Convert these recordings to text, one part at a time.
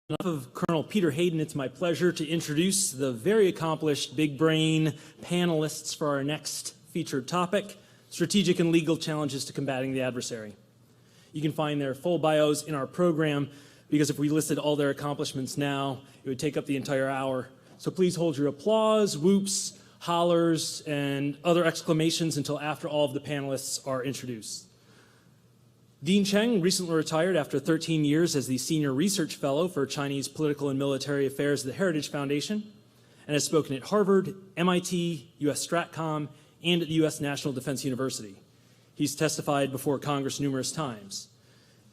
Enough of Colonel Peter Hayden, it's my pleasure to introduce the very accomplished big brain panelists for our next featured topic, Strategic and Legal Challenges to Combating the Adversary. You can find their full bios in our program, because if we listed all their accomplishments now, it would take up the entire hour. So please hold your applause, whoops, hollers, and other exclamations until after all of the panelists are introduced. Dean Cheng recently retired after 13 years as the Senior Research Fellow for Chinese Political and Military Affairs at the Heritage Foundation, and has spoken at Harvard, MIT, US Stratcom, and at the US National Defense University. He's testified before Congress numerous times.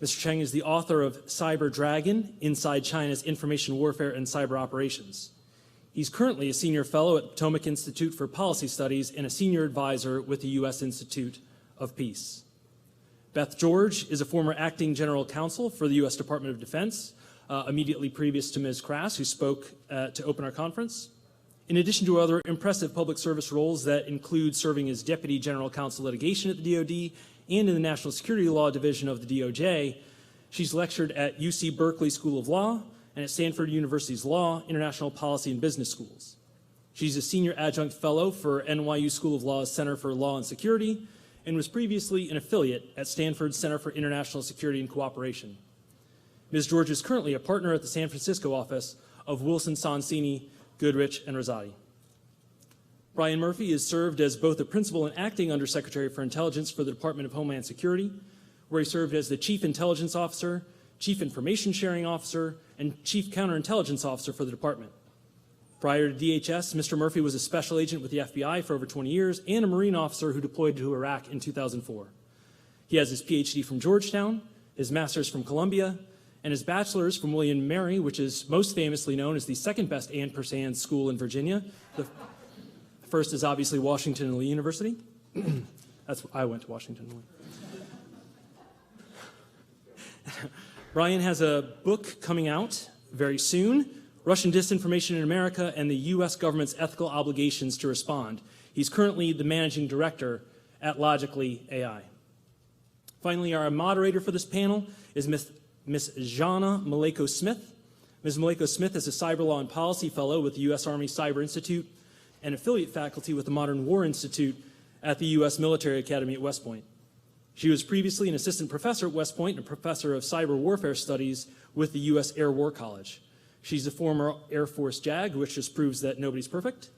Mr. Cheng is the author of Cyber Dragon, Inside China's Information Warfare and Cyber Operations. He's currently a Senior Fellow at Potomac Institute for Policy Studies and a Senior Advisor with the US Institute of Peace. Beth George is a former acting general counsel for the U.S. Department of Defense, immediately previous to Ms. Crass, who spoke to open our conference. In addition to other impressive public service roles that include serving as Deputy General Counsel Litigation at the DoD and in the National Security Law Division of the DOJ, she's lectured at UC Berkeley School of Law and at Stanford University's Law, International Policy and Business Schools. She's a Senior Adjunct Fellow for NYU School of Law's Center for Law and Security, and was previously an affiliate at Stanford's Center for International Security and Cooperation. Ms. George is currently a partner at the San Francisco office of Wilson Sonsini, Goodrich, and Rosati. Brian Murphy has served as both a principal and acting Undersecretary for Intelligence for the Department of Homeland Security, where he served as the Chief Intelligence Officer, Chief Information Sharing Officer, and Chief Counterintelligence Officer for the department. Prior to DHS, Mr. Murphy was a special agent with the FBI for over 20 years and a Marine officer who deployed to Iraq in 2004. He has his PhD from Georgetown, his master's from Columbia, and his bachelor's from William & Mary, which is most famously known as the second best ampersand school in Virginia. The first is obviously Washington and Lee University. I went to Washington and Lee. Brian has a book coming out very soon, Russian Disinformation in America and the U.S. Government's Ethical Obligations to Respond. He's currently the managing director at Logically AI. Finally, our moderator for this panel is Ms. Zhanna Malekos-Smith. Ms. Malekos-Smith is a Cyber Law and Policy Fellow with the U.S. Army Cyber Institute and affiliate faculty with the Modern War Institute at the U.S. Military Academy at West Point. She was previously an assistant professor at West Point and a professor of cyber warfare studies with the U.S. Air War College. She's a former Air Force JAG, which just proves that nobody's perfect.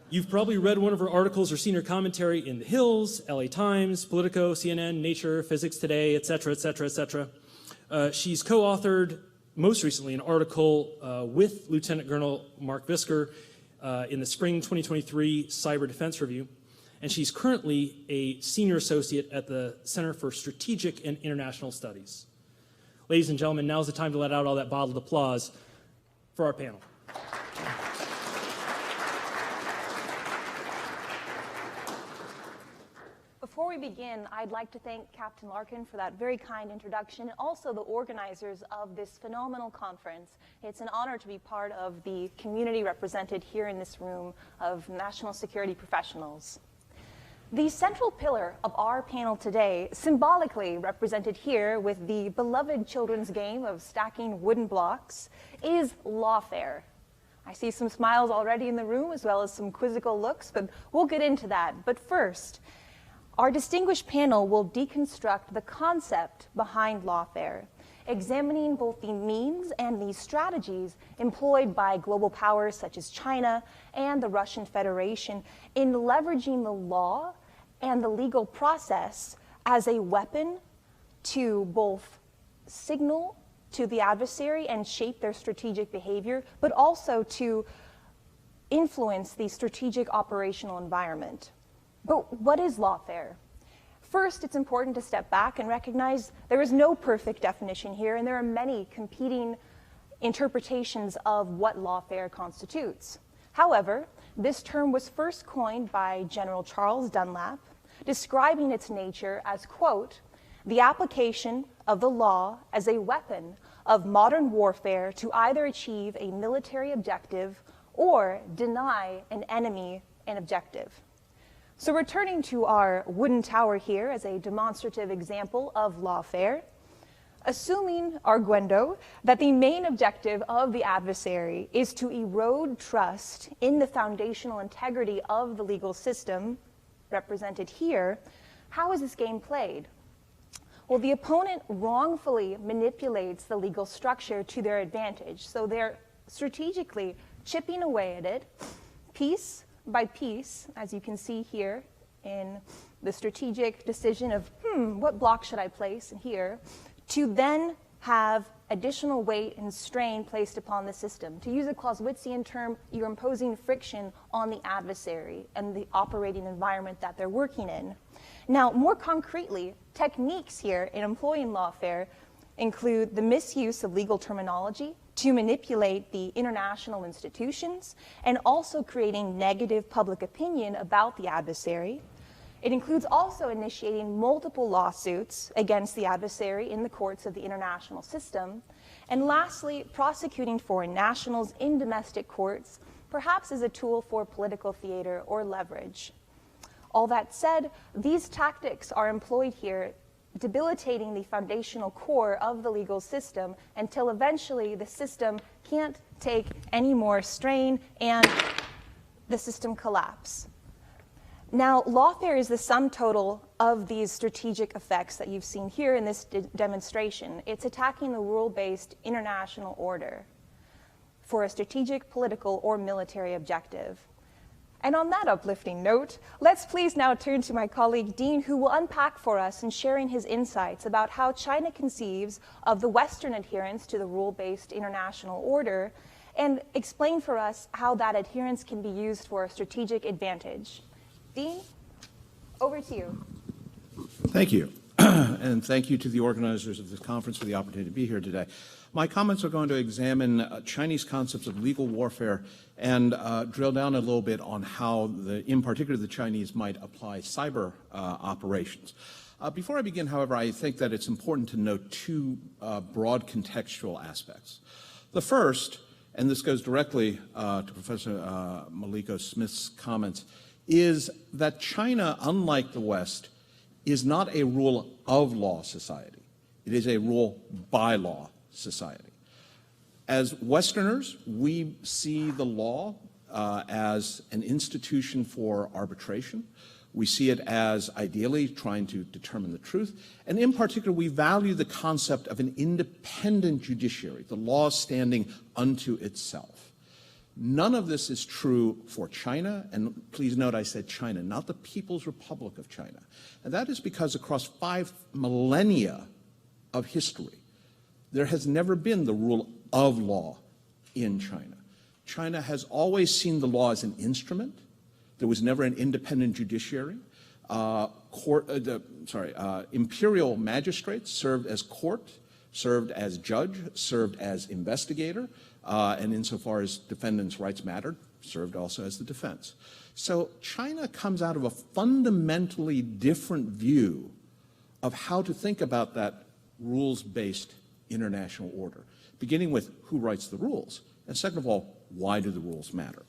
You've probably read one of her articles or seen her commentary in The Hills, LA Times, Politico, CNN, Nature, Physics Today, et cetera, et cetera, et cetera. She's co-authored, most recently, an article with Lieutenant Colonel Mark Visker in the Spring 2023 Cyber Defense Review. And she's currently a senior associate at the Center for Strategic and International Studies. Ladies and gentlemen, now's the time to let out all that bottled applause for our panel. Before we begin, I'd like to thank Captain Larkin for that very kind introduction, and also the organizers of this phenomenal conference. It's an honor to be part of the community represented here in this room of national security professionals. The central pillar of our panel today, symbolically represented here with the beloved children's game of stacking wooden blocks, is lawfare. I see some smiles already in the room, as well as some quizzical looks, but we'll get into that. But first, our distinguished panel will deconstruct the concept behind lawfare, examining both the means and the strategies employed by global powers such as China and the Russian Federation in leveraging the law and the legal process as a weapon to both signal to the adversary and shape their strategic behavior, but also to influence the strategic operational environment. But what is lawfare? First, it's important to step back and recognize there is no perfect definition here, and there are many competing interpretations of what lawfare constitutes. However, this term was first coined by General Charles Dunlap, describing its nature as, quote, the application of the law as a weapon of modern warfare to either achieve a military objective or deny an enemy an objective. So returning to our wooden tower here as a demonstrative example of lawfare, assuming, arguendo, that the main objective of the adversary is to erode trust in the foundational integrity of the legal system, represented here, how is this game played? Well, the opponent wrongfully manipulates the legal structure to their advantage. So they're strategically chipping away at it, piece by piece, as you can see here in the strategic decision of, what block should I place here, to then have additional weight and strain placed upon the system. To use a Clausewitzian term, you're imposing friction on the adversary and the operating environment that they're working in. Now, more concretely, techniques here in employing lawfare include the misuse of legal terminology to manipulate the international institutions and also creating negative public opinion about the adversary. It includes also initiating multiple lawsuits against the adversary in the courts of the international system. And lastly, prosecuting foreign nationals in domestic courts, perhaps as a tool for political theater or leverage. All that said, these tactics are employed here, debilitating the foundational core of the legal system until eventually the system can't take any more strain and the system collapses. Now, lawfare is the sum total of these strategic effects that you've seen here in this demonstration. It's attacking the rule-based international order for a strategic, political, or military objective. And on that uplifting note, let's please now turn to my colleague Dean, who will unpack for us and sharing his insights about how China conceives of the Western adherence to the rule-based international order and explain for us how that adherence can be used for a strategic advantage. Dean, over to you. Thank you. And thank you to the organizers of this conference for the opportunity to be here today. My comments are going to examine Chinese concepts of legal warfare and drill down a little bit on how, in particular, the Chinese might apply cyber operations. Before I begin, however, I think that it's important to note two broad contextual aspects. The first, and this goes directly to Professor Malekos-Smith's comments, is that China, unlike the West, is not a rule of law society. It is a rule by law society. As Westerners, we see the law as an institution for arbitration. We see it as ideally trying to determine the truth. And in particular, we value the concept of an independent judiciary, the law standing unto itself. None of this is true for China, and please note I said China, not the People's Republic of China. And that is because across 5 millennia of history, there has never been the rule of law in China. China has always seen the law as an instrument. There was never an independent judiciary. Imperial magistrates served as court, served as judge, served as investigator, and insofar as defendants' rights mattered, served also as the defense. So China comes out of a fundamentally different view of how to think about that rules-based international order, beginning with who writes the rules, and second of all, why do the rules matter?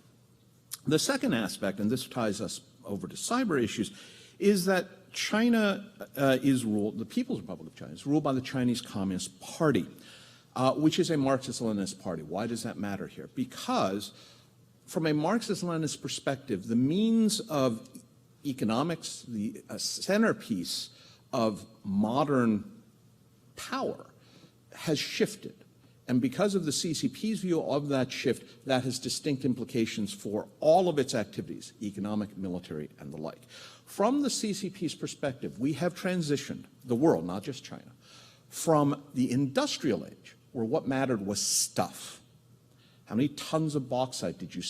The second aspect, and this ties us over to cyber issues, is that China is ruled, the People's Republic of China is ruled by the Chinese Communist Party, which is a Marxist-Leninist party. Why does that matter here? Because from a Marxist-Leninist perspective, the means of economics, the centerpiece of modern power, has shifted. And because of the CCP's view of that shift, that has distinct implications for all of its activities, economic, military, and the like. From the CCP's perspective, we have transitioned, the world, not just China, from the industrial age, where what mattered was stuff. How many tons of bauxite did you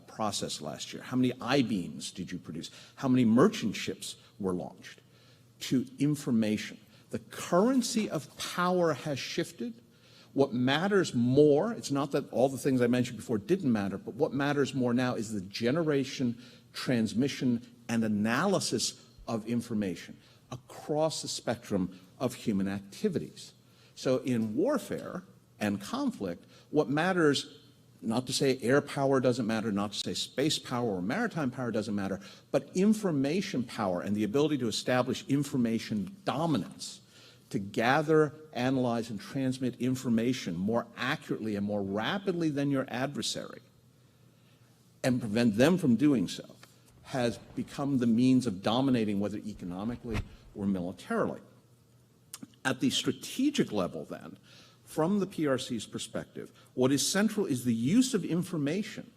process last year? How many I-beams did you produce? How many merchant ships were launched? To information. The currency of power has shifted. What matters more, it's not that all the things I mentioned before didn't matter, but what matters more now is the generation, transmission, and analysis of information across the spectrum of human activities. So in warfare and conflict, what matters, not to say air power doesn't matter, not to say space power or maritime power doesn't matter, but information power and the ability to establish information dominance, to gather, analyze, and transmit information more accurately and more rapidly than your adversary, and prevent them from doing so, has become the means of dominating, whether economically or militarily. At the strategic level, then, from the PRC's perspective, what is central is the use of information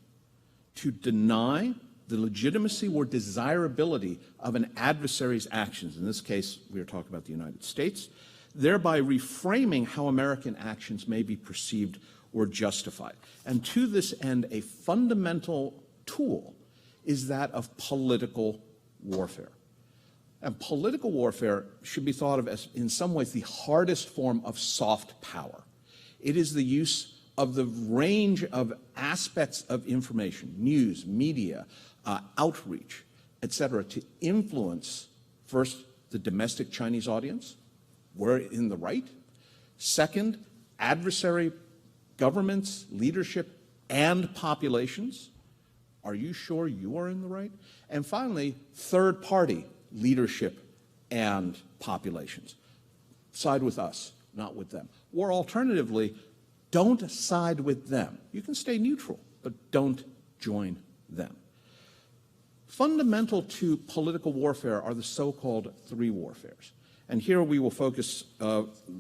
to deny the legitimacy or desirability of an adversary's actions. In this case, we are talking about the United States, thereby reframing how American actions may be perceived or justified. And to this end, a fundamental tool is that of political warfare. And political warfare should be thought of as, in some ways, the hardest form of soft power. It is the use of the range of aspects of information, news, media, outreach, etc., to influence, first, the domestic Chinese audience. We're in the right. Second, adversary governments, leadership, and populations. Are you sure you are in the right? And finally, third party leadership and populations. Side with us, not with them. Or alternatively, don't side with them. You can stay neutral, but don't join them. Fundamental to political warfare are the so-called three warfares. And here we will focus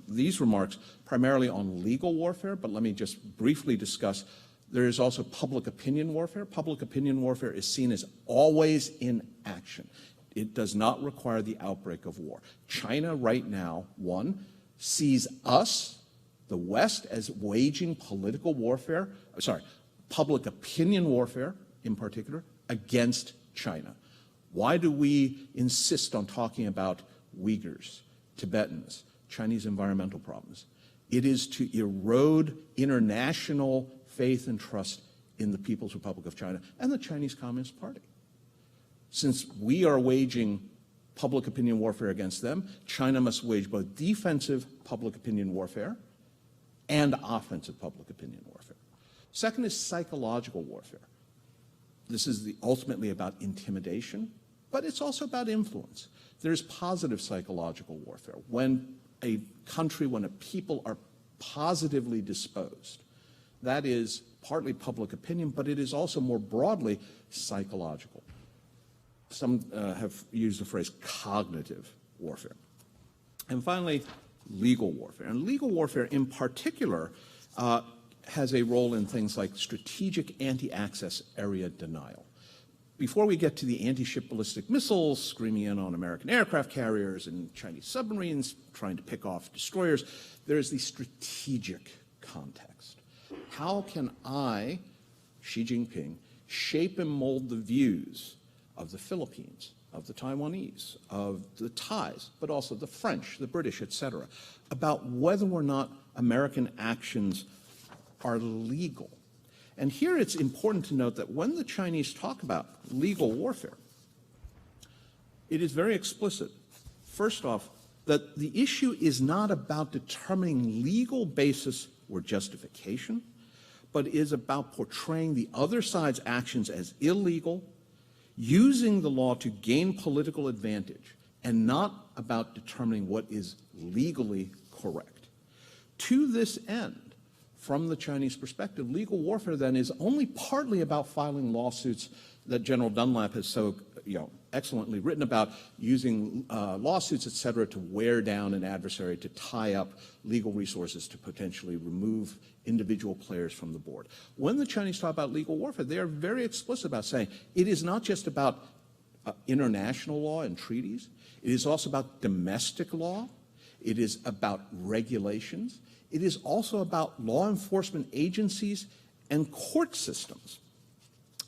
these remarks primarily on legal warfare, but let me just briefly discuss. There is also public opinion warfare. Public opinion warfare is seen as always in action. It does not require the outbreak of war. China right now, one, sees us, the West, as waging political warfare, public opinion warfare in particular, against China. Why do we insist on talking about Uyghurs, Tibetans, Chinese environmental problems? It is to erode international faith and trust in the People's Republic of China and the Chinese Communist Party. Since we are waging public opinion warfare against them, China must wage both defensive public opinion warfare and offensive public opinion warfare. Second is psychological warfare. This is ultimately about intimidation, but it's also about influence. There's positive psychological warfare. When a country, when a people are positively disposed, that is partly public opinion, but it is also more broadly psychological. Some have used the phrase cognitive warfare. And finally, legal warfare. And legal warfare in particular has a role in things like strategic anti-access area denial. Before we get to the anti-ship ballistic missiles screaming in on American aircraft carriers and Chinese submarines trying to pick off destroyers, there is the strategic context. How can I, Xi Jinping, shape and mold the views of the Philippines, of the Taiwanese, of the Thais, but also the French, the British, etc., about whether or not American actions are legal? And here it's important to note that when the Chinese talk about legal warfare, it is very explicit, first off, that the issue is not about determining legal basis or justification, but is about portraying the other side's actions as illegal, using the law to gain political advantage, and not about determining what is legally correct. To this end, from the Chinese perspective, legal warfare then is only partly about filing lawsuits that General Dunlap has so excellently written about, using lawsuits, et cetera, to wear down an adversary, to tie up legal resources, to potentially remove individual players from the board. When the Chinese talk about legal warfare, they are very explicit about saying it is not just about international law and treaties. It is also about domestic law. It is about regulations. It is also about law enforcement agencies and court systems.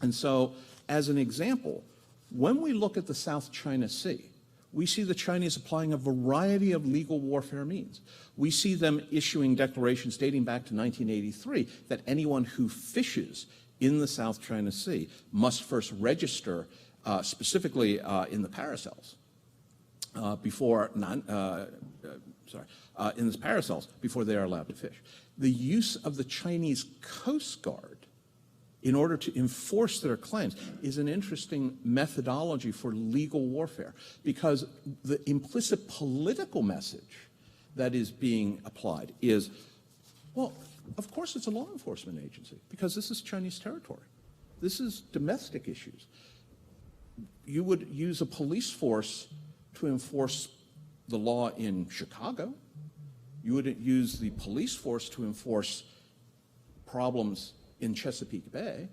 And so, as an example, when we look at the South China Sea, we see the Chinese applying a variety of legal warfare means. We see them issuing declarations dating back to 1983 that anyone who fishes in the South China Sea must first register, specifically in the paracels, in the paracels before they are allowed to fish. The use of the Chinese Coast Guard in order to enforce their claims is an interesting methodology for legal warfare, because the implicit political message that is being applied is, well, of course it's a law enforcement agency because this is Chinese territory. This is domestic issues. You would use a police force to enforce the law in Chicago. You would use the police force to enforce problems in Chesapeake Bay.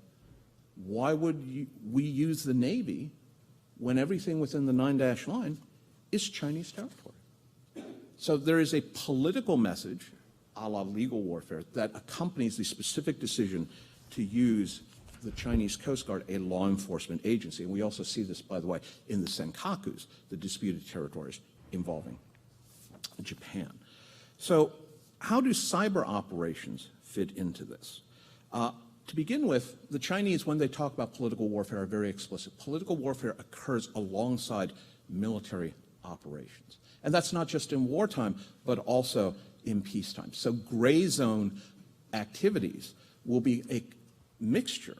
Why would we use the Navy when everything within the 9-dash line is Chinese territory? So there is a political message, a la legal warfare, that accompanies the specific decision to use the Chinese Coast Guard, a law enforcement agency. And we also see this, by the way, in the Senkakus, the disputed territories involving Japan. So how do cyber operations fit into this? To begin with, the Chinese, when they talk about political warfare, are very explicit. Political warfare occurs alongside military operations. And that's not just in wartime, but also in peacetime. So gray zone activities will be a mixture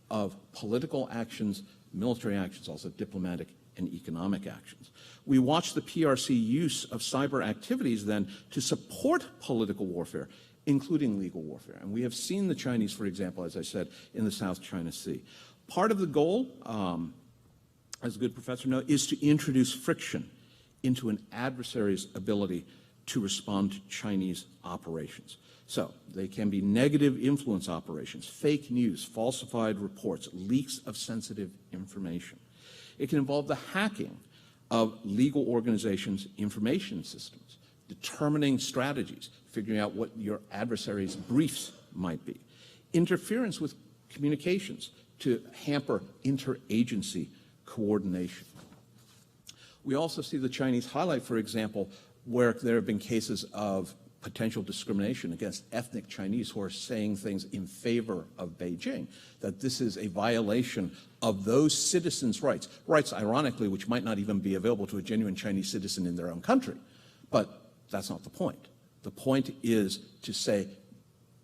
of political actions, military actions, also diplomatic and economic actions. We watch the PRC use of cyber activities then to support political warfare, including legal warfare. And we have seen the Chinese, for example, as I said, in the South China Sea. Part of the goal, as a good professor knows, is to introduce friction into an adversary's ability to respond to Chinese operations. So they can be negative influence operations, fake news, falsified reports, leaks of sensitive information. It can involve the hacking of legal organizations' information systems, determining strategies, figuring out what your adversary's briefs might be, interference with communications to hamper interagency coordination. We also see the Chinese highlight, for example, where there have been cases of potential discrimination against ethnic Chinese who are saying things in favor of Beijing, that this is a violation of those citizens' rights, rights, ironically, which might not even be available to a genuine Chinese citizen in their own country. But that's not the point. The point is to say,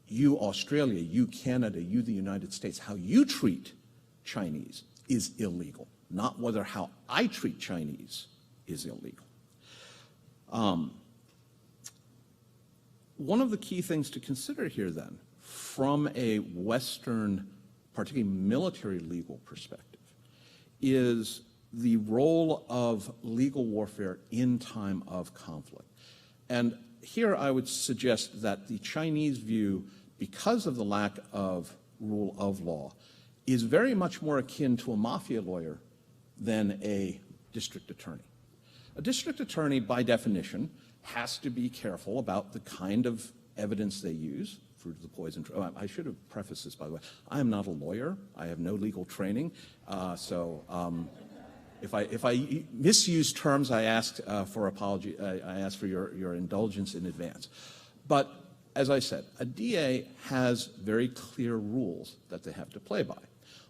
you Australia, you Canada, you the United States, how you treat Chinese is illegal, not whether how I treat Chinese is illegal. One of the key things to consider here then, from a Western, particularly military legal perspective, is the role of legal warfare in time of conflict. And here I would suggest that the Chinese view, because of the lack of rule of law, is very much more akin to a mafia lawyer than a district attorney. A district attorney, by definition, has to be careful about the kind of evidence they use. Fruit of the poison. I should have prefaced this, by the way. I am not a lawyer. I have no legal training. If I misuse terms, I ask for apology. I ask for your indulgence in advance. But as I said, a DA has very clear rules that they have to play by.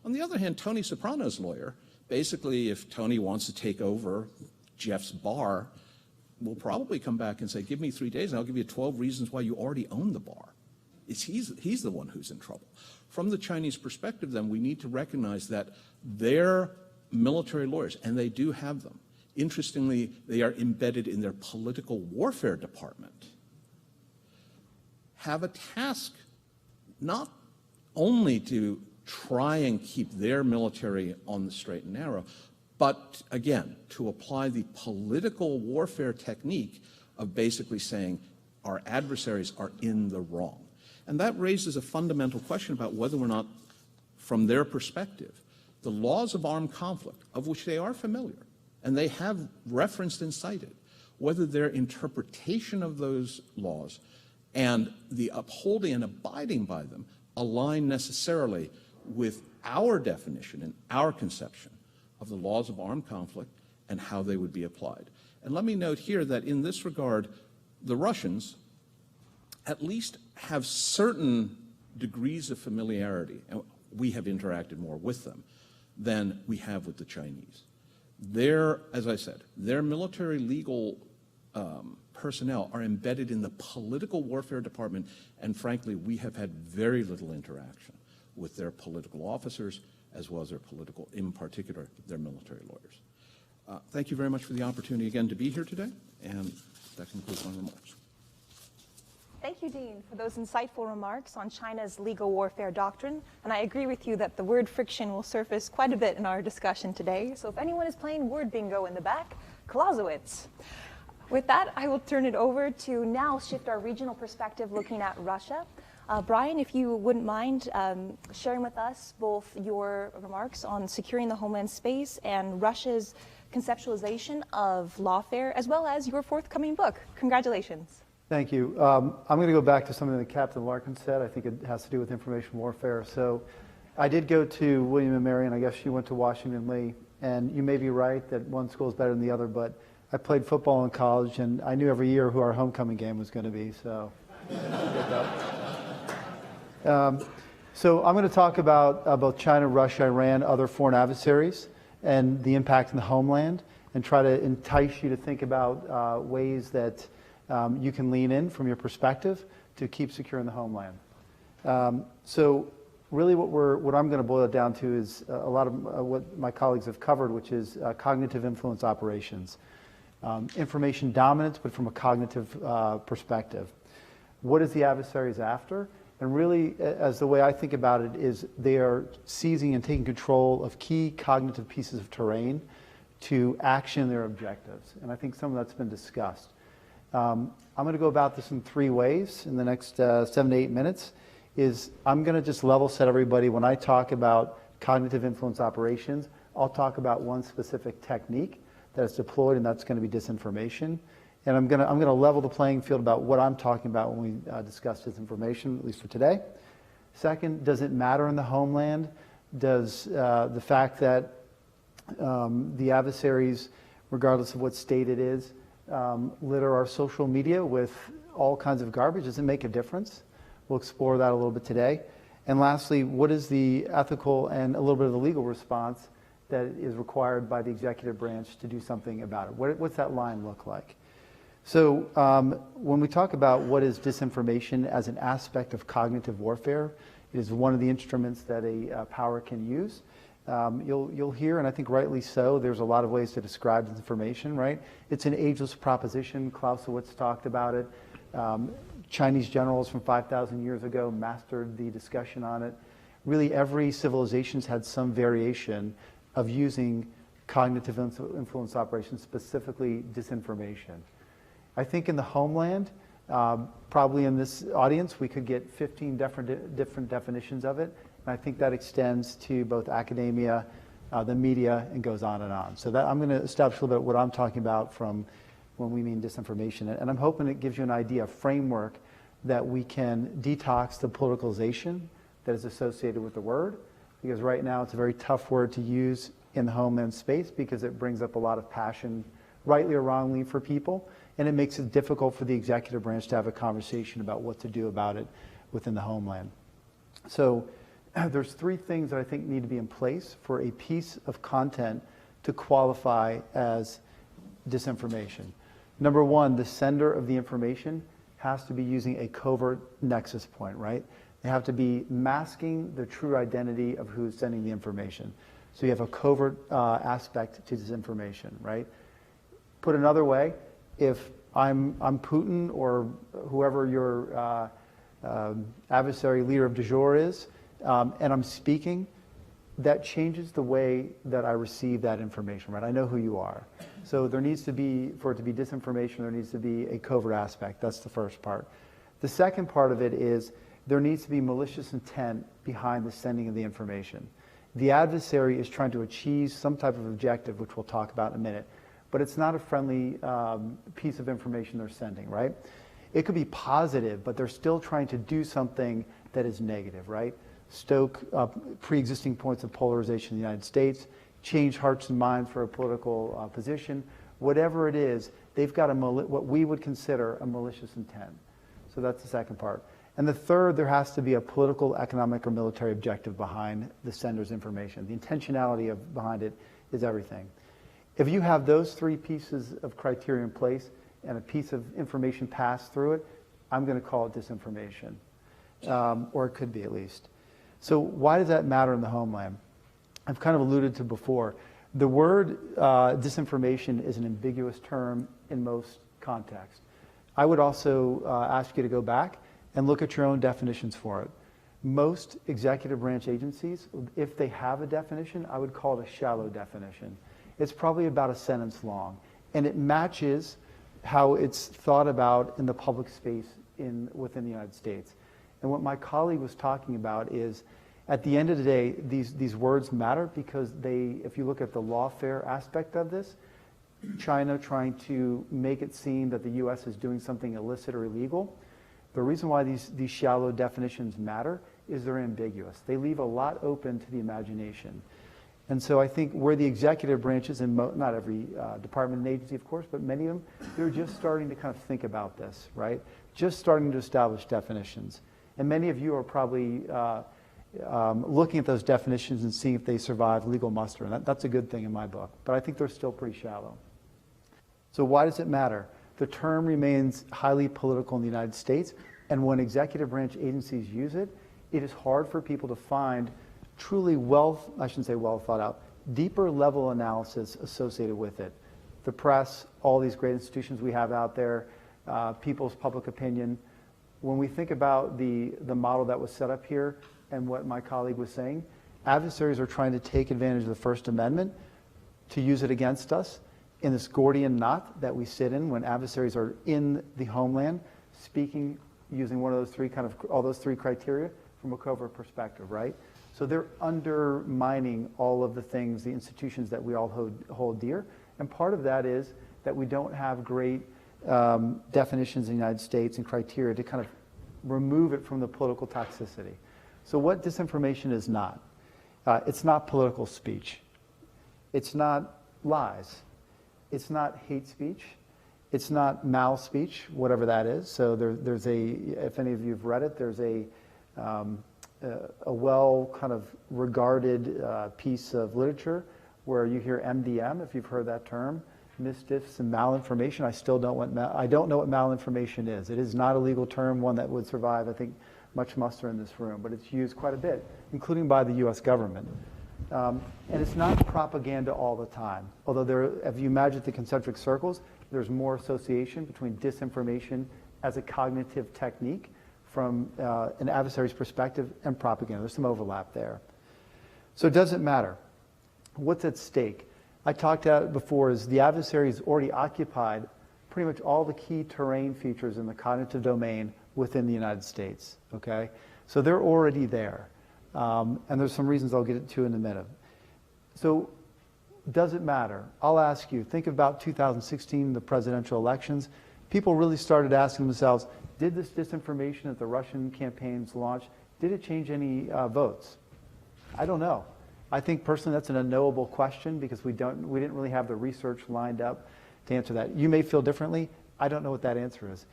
On the other hand, Tony Soprano's lawyer, basically, if Tony wants to take over Jeff's bar, will probably come back and say, give me 3 days and I'll give you 12 reasons why you already own the bar. He's the one who's in trouble. From the Chinese perspective, then, we need to recognize that their military lawyers, and they do have them, interestingly, they are embedded in their political warfare department, have a task not only to try and keep their military on the straight and narrow, but again, to apply the political warfare technique of basically saying our adversaries are in the wrong. And that raises a fundamental question about whether or not, from their perspective, the laws of armed conflict, of which they are familiar, and they have referenced and cited, whether their interpretation of those laws and the upholding and abiding by them align necessarily with our definition and our conception of the laws of armed conflict and how they would be applied. And let me note here that in this regard, the Russians at least have certain degrees of familiarity, and we have interacted more with them than we have with the Chinese. As I said, their military legal personnel are embedded in the political warfare department, and frankly, we have had very little interaction with their political officers, as well as their political, in particular, their military lawyers. Thank you very much for the opportunity again to be here today, and that concludes my remarks. Thank you, Dean, for those insightful remarks on China's legal warfare doctrine. And I agree with you that the word friction will surface quite a bit in our discussion today. So if anyone is playing word bingo in the back, Clausewitz. With that, I will turn it over to now shift our regional perspective looking at Russia. Brian, if you wouldn't mind sharing with us both your remarks on securing the homeland space and Russia's conceptualization of lawfare, as well as your forthcoming book. Congratulations. Thank you. I'm going to go back to something that Captain Larkin said. I think it has to do with information warfare. So I did go to William & Mary, and I guess she went to Washington Lee. And you may be right that one school is better than the other, but I played football in college, and I knew every year who our homecoming game was going to be. So so I'm going to talk about both China, Russia, Iran, other foreign adversaries, and the impact in the homeland, and try to entice you to think about ways that you can lean in from your perspective to keep secure in the homeland. So really what I'm going to boil it down to is a lot of what my colleagues have covered, which is cognitive influence operations. Information dominance, but from a cognitive perspective. What is the adversaries after? And really, as the way I think about it, is they are seizing and taking control of key cognitive pieces of terrain to action their objectives. And I think some of that's been discussed. I'm going to go about this in three ways in the next 7 to 8 minutes. I'm going to just level set everybody. When I talk about cognitive influence operations, I'll talk about one specific technique that is deployed, and that's going to be disinformation. And I'm going to level the playing field about what I'm talking about when we discuss disinformation, at least for today. Second, does it matter in the homeland? Does the fact that the adversaries, regardless of what state it is, litter our social media with all kinds of garbage? Does it make a difference? We'll explore that a little bit today. And lastly, what is the ethical and a little bit of the legal response that is required by the executive branch to do something about it? What's that line look like? So when we talk about what is disinformation as an aspect of cognitive warfare, it is one of the instruments that a power can use. You'll hear, and I think rightly so, there's a lot of ways to describe disinformation, right? It's an ageless proposition. Clausewitz talked about it. Chinese generals from 5,000 years ago mastered the discussion on it. Really, every civilization's had some variation of using cognitive influence operations, specifically disinformation. I think in the homeland, probably in this audience, we could get 15 different definitions of it. And I think that extends to both academia, the media, and goes on and on. So that I'm going to establish a little bit what I'm talking about from when we mean disinformation. And I'm hoping it gives you an idea, a framework that we can detox the politicalization that is associated with the word. Because right now it's a very tough word to use in the homeland space because it brings up a lot of passion, rightly or wrongly, for people. And it makes it difficult for the executive branch to have a conversation about what to do about it within the homeland. So there's three things that I think need to be in place for a piece of content to qualify as disinformation. Number one, the sender of the information has to be using a covert nexus point, right? They have to be masking the true identity of who's sending the information. So you have a covert aspect to disinformation, right? Put another way, if I'm Putin or whoever your adversary leader of du jour is, and I'm speaking, that changes the way that I receive that information, right? I know who you are. So there needs to be, for it to be disinformation, there needs to be a covert aspect. That's the first part. The second part of it is there needs to be malicious intent behind the sending of the information. The adversary is trying to achieve some type of objective, which we'll talk about in a minute, but it's not a friendly piece of information they're sending, right? It could be positive, but they're still trying to do something that is negative, right? Stoke pre-existing points of polarization in the United States, change hearts and minds for a political position. Whatever it is, they've got what we would consider a malicious intent. So that's the second part. And the third, there has to be a political, economic, or military objective behind the sender's information. The intentionality behind it is everything. If you have those three pieces of criteria in place and a piece of information passed through it, I'm going to call it disinformation, or it could be at least. So why does that matter in the homeland? I've kind of alluded to before. The word disinformation is an ambiguous term in most contexts. I would also ask you to go back and look at your own definitions for it. Most executive branch agencies, if they have a definition, I would call it a shallow definition. It's probably about a sentence long, and it matches how it's thought about in the public space within the United States. And what my colleague was talking about is, at the end of the day, these words matter because if you look at the lawfare aspect of this, China trying to make it seem that the U.S. is doing something illicit or illegal, the reason why these shallow definitions matter is they're ambiguous. They leave a lot open to the imagination. And so I think where the executive branches, and not every department and agency, of course, but many of them, they're just starting to kind of think about this, right? Just starting to establish definitions. And many of you are probably looking at those definitions and seeing if they survive legal muster. And that's a good thing in my book. But I think they're still pretty shallow. So why does it matter? The term remains highly political in the United States. And when executive branch agencies use it, it is hard for people to find truly I shouldn't say well thought out, deeper level analysis associated with it. The press, all these great institutions we have out there, people's public opinion. When we think about the model that was set up here and what my colleague was saying, adversaries are trying to take advantage of the First Amendment to use it against us in this Gordian knot that we sit in when adversaries are in the homeland speaking using one of those all those three criteria from a covert perspective, right? So they're undermining all of the things, the institutions that we all hold dear. And part of that is that we don't have great definitions in the United States and criteria to kind of remove it from the political toxicity. So what disinformation is not? It's not political speech. It's not lies. It's not hate speech. It's not mal speech, whatever that is. So there's if any of you have read it, there's a well kind of regarded piece of literature where you hear MDM, if you've heard that term, misdifs and malinformation. I don't know what malinformation is. It is not a legal term, one that would survive, I think, much muster in this room, but it's used quite a bit, including by the U.S. government. And it's not propaganda all the time. Although if you imagine the concentric circles, there's more association between disinformation as a cognitive technique from an adversary's perspective and propaganda. There's some overlap there. So it doesn't matter. What's at stake? I talked about it before, is the adversary has already occupied pretty much all the key terrain features in the cognitive domain within the United States, okay? So they're already there. And there's some reasons I'll get to in a minute. So does it matter? I'll ask you, think about 2016, the presidential elections. People really started asking themselves, did this disinformation that the Russian campaigns launched, did it change any votes? I don't know. I think personally that's an unknowable question because we didn't really have the research lined up to answer that. You may feel differently. I don't know what that answer is.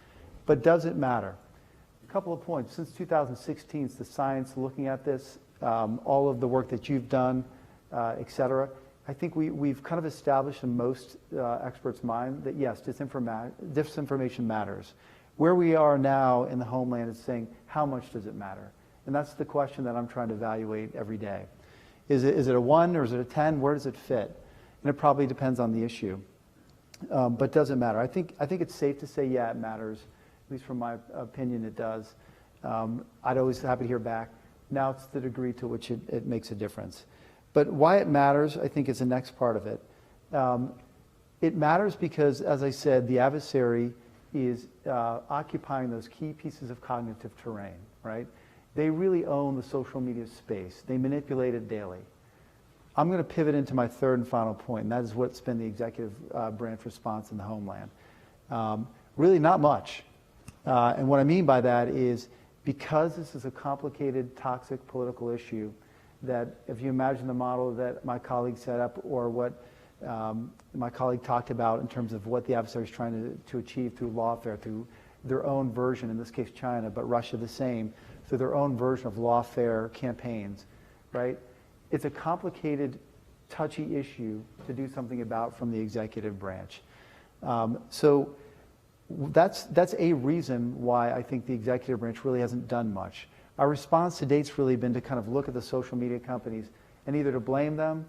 But does it matter? A couple of points. Since 2016, the science looking at this, all of the work that you've done, et cetera, I think we've kind of established in most experts' mind that yes, disinformation matters. Where we are now in the homeland is saying, how much does it matter? And that's the question that I'm trying to evaluate every day. Is it a 1 or is it a 10? Where does it fit? And it probably depends on the issue. But does it matter? I think it's safe to say, yeah, it matters. At least from my opinion, it does. I'd always be happy to hear back. Now it's the degree to which it makes a difference. But why it matters, I think, is the next part of it. It matters because, as I said, the adversary is occupying those key pieces of cognitive terrain, right? They really own the social media space. They manipulate it daily. I'm going to pivot into my third and final point, and that is what's been the executive branch response in the homeland. Really not much. And what I mean by that is because this is a complicated, toxic political issue, that if you imagine the model that my colleague set up or what my colleague talked about in terms of what the adversary is trying to achieve through lawfare, through their own version, in this case China, but Russia the same, through their own version of lawfare campaigns, right? It's a complicated, touchy issue to do something about from the executive branch. So that's a reason why I think the executive branch really hasn't done much. Our response to date's really been to kind of look at the social media companies and either to blame them,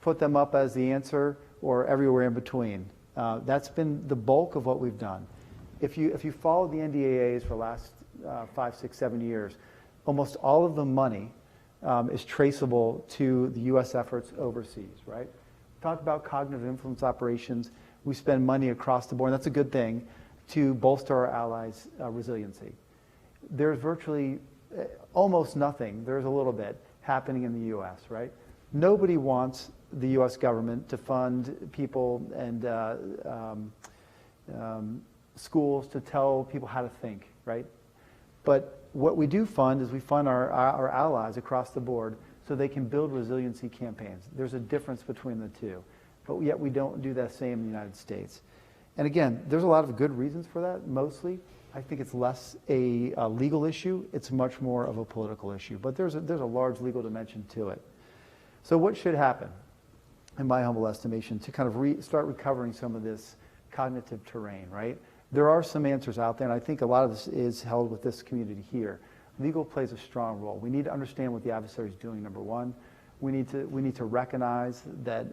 put them up as the answer, or everywhere in between. That's been the bulk of what we've done. If you follow the NDAAs for the last 5, 6, 7 years, almost all of the money is traceable to the U.S. efforts overseas, right? Talk about cognitive influence operations. We spend money across the board, and that's a good thing, to bolster our allies' resiliency. There's virtually almost nothing, there's a little bit, happening in the U.S., right? Nobody wants the U.S. government to fund people and schools to tell people how to think, right? But what we do fund is we fund our allies across the board so they can build resiliency campaigns. There's a difference between the two, but yet we don't do that same in the United States. And again, there's a lot of good reasons for that, mostly. I think it's less a legal issue, it's much more of a political issue, but there's a large legal dimension to it. So what should happen, in my humble estimation, to kind of start recovering some of this cognitive terrain, right? There are some answers out there, and I think a lot of this is held with this community here. Legal plays a strong role. We need to understand what the adversary is doing, number one. We need to recognize that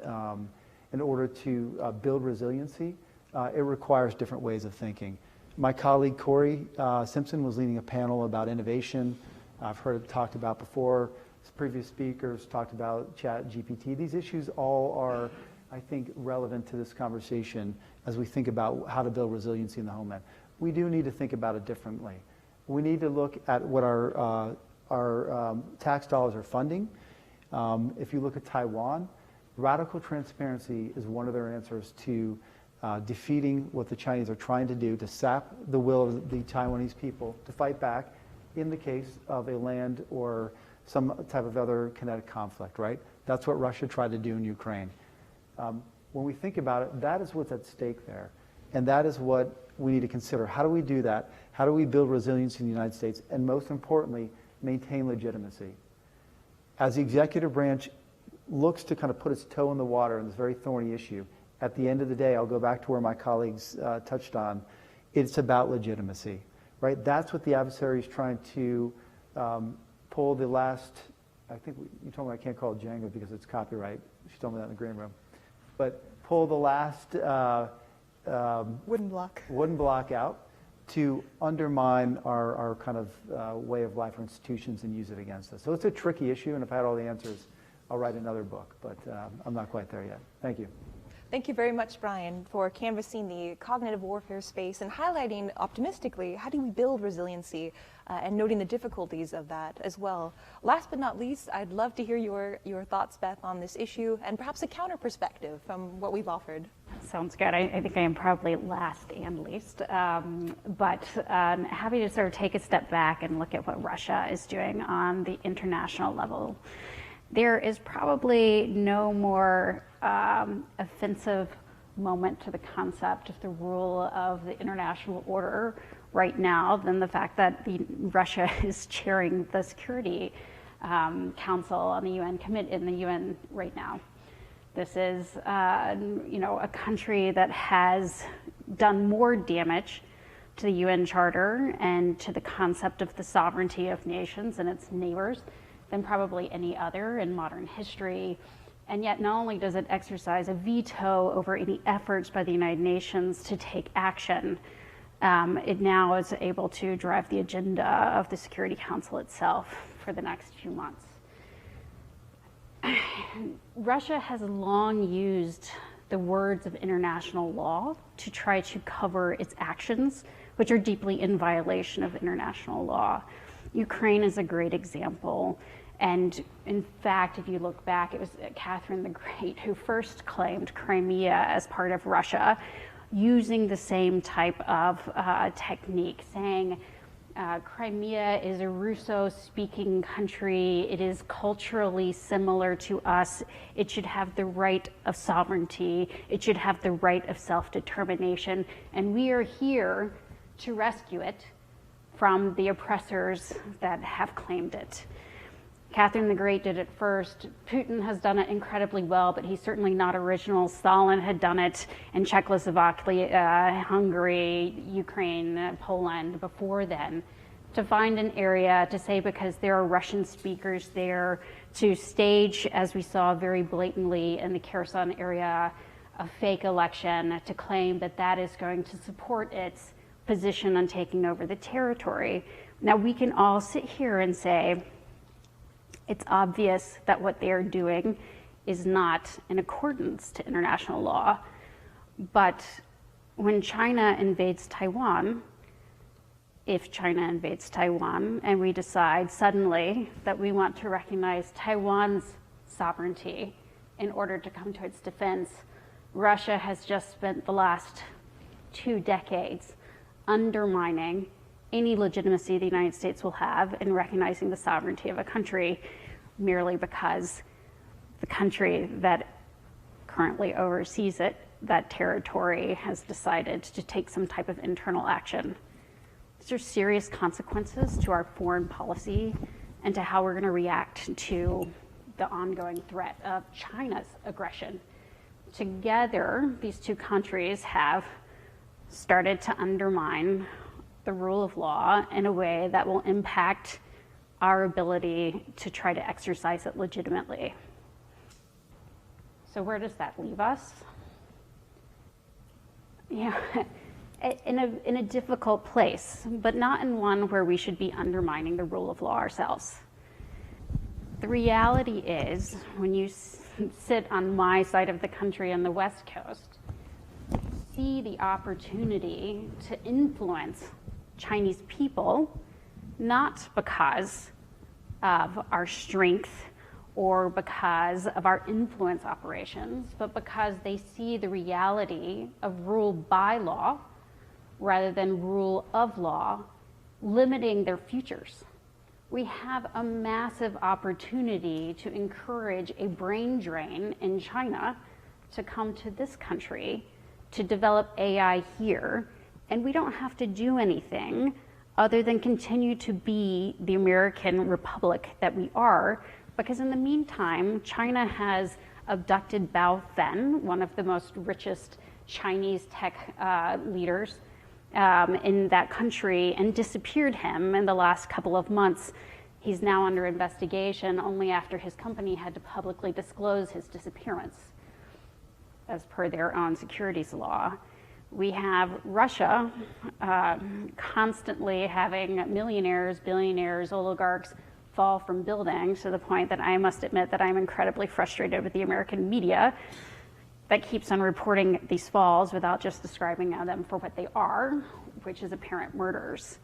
in order to build resiliency, it requires different ways of thinking. My colleague Corey Simpson was leading a panel about innovation. I've heard it talked about before. Previous speakers talked about ChatGPT. These issues all are, I think, relevant to this conversation as we think about how to build resiliency in the homeland. We do need to think about it differently. We need to look at what our tax dollars are funding. If you look at Taiwan, radical transparency is one of their answers to defeating what the Chinese are trying to do to sap the will of the Taiwanese people to fight back in the case of a land or some type of other kinetic conflict, right? That's what Russia tried to do in Ukraine. When we think about it, that is what's at stake there. And that is what we need to consider. How do we do that? How do we build resiliency in the United States? And most importantly, maintain legitimacy. As the executive branch looks to kind of put its toe in the water in this very thorny issue, at the end of the day, I'll go back to where my colleagues touched on, it's about legitimacy, right? That's what the adversary is trying to pull the last, I think you told me I can't call it Jenga because it's copyright. She told me that in the green room. But pull the last wooden block out to undermine our kind of way of life or institutions and use it against us. So it's a tricky issue, and if I had all the answers, I'll write another book, but I'm not quite there yet. Thank you. Thank you very much, Brian, for canvassing the cognitive warfare space and highlighting optimistically how do we build resiliency and noting the difficulties of that as well. Last but not least, I'd love to hear your thoughts, Beth, on this issue and perhaps a counter perspective from what we've offered. Sounds good. I think I am probably last and least, but happy to sort of take a step back and look at what Russia is doing on the international level. There is probably no more offensive moment to the concept of the rule of the international order right now than the fact that Russia is chairing the Security Council on the UN in the UN right now. This is, a country that has done more damage to the UN Charter and to the concept of the sovereignty of nations and its neighbors than probably any other in modern history. And yet not only does it exercise a veto over any efforts by the United Nations to take action, it now is able to drive the agenda of the Security Council itself for the next few months. Russia has long used the words of international law to try to cover its actions, which are deeply in violation of international law. Ukraine is a great example. And in fact, if you look back, it was Catherine the Great who first claimed Crimea as part of Russia, using the same type of technique, saying Crimea is a Russo-speaking country. It is culturally similar to us. It should have the right of sovereignty. It should have the right of self-determination. And we are here to rescue it from the oppressors that have claimed it. Catherine the Great did it first. Putin has done it incredibly well, but he's certainly not original. Stalin had done it in Czechoslovakia, Hungary, Ukraine, Poland before then. To find an area to say because there are Russian speakers there, to stage, as we saw very blatantly in the Kherson area, a fake election, to claim that that is going to support its position on taking over the territory. Now, we can all sit here and say, it's obvious that what they are doing is not in accordance to international law. But when China invades Taiwan, if China invades Taiwan and we decide suddenly that we want to recognize Taiwan's sovereignty in order to come to its defense, Russia has just spent the last 2 decades undermining any legitimacy the United States will have in recognizing the sovereignty of a country merely because the country that currently oversees it, that territory, has decided to take some type of internal action. These are serious consequences to our foreign policy and to how we're going to react to the ongoing threat of China's aggression. Together, these 2 countries have started to undermine the rule of law in a way that will impact our ability to try to exercise it legitimately. So where does that leave us? Yeah, in a difficult place, but not in one where we should be undermining the rule of law ourselves. The reality is, when you sit on my side of the country on the West Coast, you see the opportunity to influence Chinese people, not because of our strength or because of our influence operations, but because they see the reality of rule by law rather than rule of law limiting their futures. We have a massive opportunity to encourage a brain drain in China to come to this country to develop AI here, and we don't have to do anything other than continue to be the American republic that we are, because in the meantime, China has abducted Bao Fen, one of the most richest Chinese tech leaders in that country, and disappeared him in the last couple of months. He's now under investigation only after his company had to publicly disclose his disappearance as per their own securities law. We have Russia constantly having millionaires, billionaires, oligarchs fall from buildings, to the point that I must admit that I'm incredibly frustrated with the American media that keeps on reporting these falls without just describing them for what they are, which is apparent murders.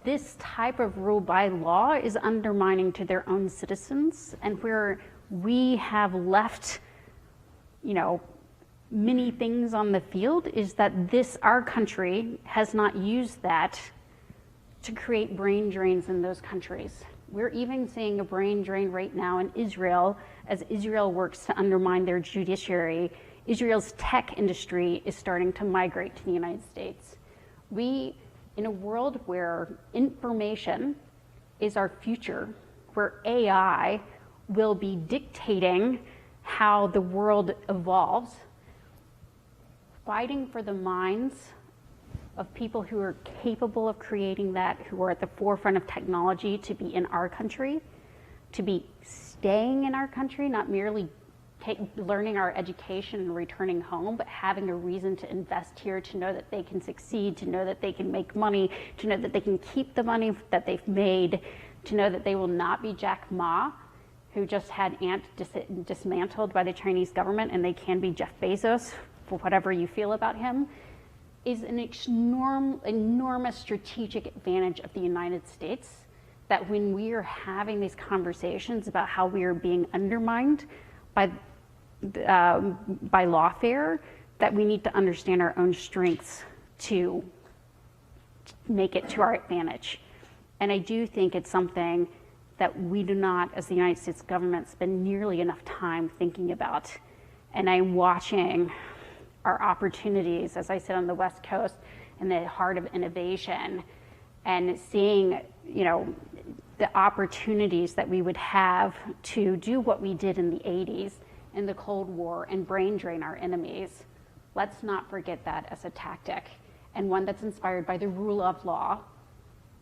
This type of rule by law is undermining to their own citizens, and where we have left, many things on the field is that our country has not used that to create brain drains in those countries. We're even seeing a brain drain right now in Israel as Israel works to undermine their judiciary. Israel's tech industry is starting to migrate to the United States. We, in a world where information is our future, where AI will be dictating how the world evolves, fighting for the minds of people who are capable of creating that, who are at the forefront of technology, to be in our country, to be staying in our country, not merely learning our education and returning home, but having a reason to invest here, to know that they can succeed, to know that they can make money, to know that they can keep the money that they've made, to know that they will not be Jack Ma, who just had Ant dismantled by the Chinese government, and they can be Jeff Bezos, for whatever you feel about him, is an enormous strategic advantage of the United States, that when we are having these conversations about how we are being undermined by lawfare, that we need to understand our own strengths to make it to our advantage. And I do think it's something that we do not, as the United States government, spend nearly enough time thinking about. And I'm watching our opportunities, as I sit on the West Coast, in the heart of innovation, and seeing, the opportunities that we would have to do what we did in the 80s in the Cold War and brain drain our enemies. Let's not forget that as a tactic, and one that's inspired by the rule of law